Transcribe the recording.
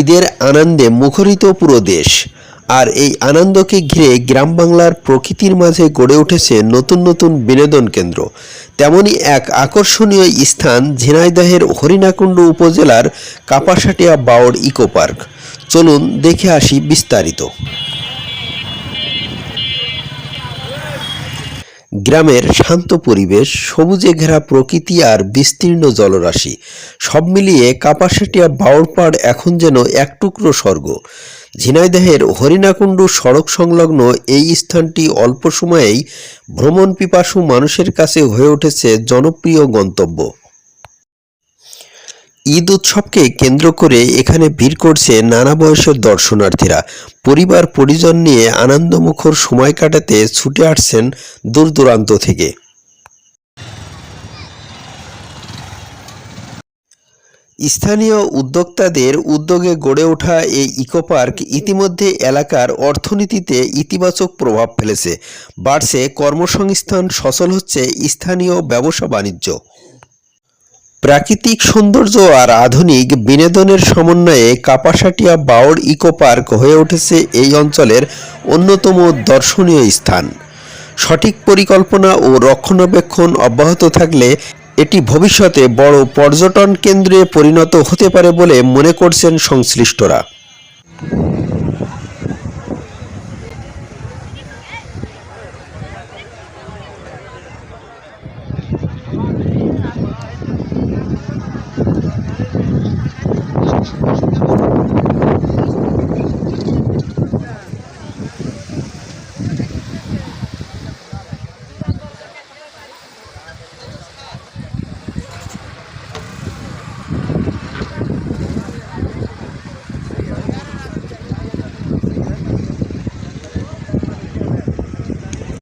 ঈদের আনন্দে মুখরিত পুরো দেশ। আর এই আনন্দকে ঘিরে গ্রাম বাংলার প্রকৃতির মাঝে গড়ে উঠেছে নতুন নতুন বিনোদন কেন্দ্র। তেমনই এক আকর্ষণীয় স্থান ঝিনাইদহের হরিণাকুণ্ডু উপজেলার কাপাসাটিয়া বাওড় ইকো পার্ক। চলুন দেখে আসি বিস্তারিত। গ্রামের শান্ত পরিবেশ, সবুজে ঘেরা প্রকৃতি আর বিস্তীর্ণ জলরাশি সব মিলিয়ে কাপাসাটিয়া বাওড় পাড় এখন যেন এক টুকরো স্বর্গ। ঝিনাইদহের হরিণাকুণ্ডু সড়ক সংলগ্ন এই স্থানটি অল্প সময়েই ভ্রমণ পিপাসু মানুষের কাছে হয়ে উঠেছে জনপ্রিয় গন্তব্য। ঈদ উৎসবকে কেন্দ্র করে এখানে ভিড় করছে নানা বয়সের দর্শনার্থীরা। পরিবার পরিজন নিয়ে আনন্দমুখর সময় কাটাতে ছুটে আসছেন দূর দূরান্ত থেকে। স্থানীয় উদ্যোক্তাদের উদ্যোগে গড়ে ওঠা এই ইকো পার্ক ইতিমধ্যে এলাকার অর্থনীতিতে ইতিবাচক প্রভাব ফেলেছে। বাড়ছে কর্মসংস্থান, সচল হচ্ছে স্থানীয় ব্যবসা বাণিজ্য। প্রাকৃতিক সৌন্দর্য আর আধুনিক বিনোদনের সমন্বয়ে কাপাসাটিয়া বাওড় ইকো পার্ক হয়ে উঠেছে এই অঞ্চলের অন্যতম দর্শনীয় স্থান। সঠিক পরিকল্পনা ও রক্ষণাবেক্ষণ অব্যাহত থাকলে এটি ভবিষ্যতে বড় পর্যটন কেন্দ্রে পরিণত হতে পারে বলে মনে করছেন সংশ্লিষ্টরা।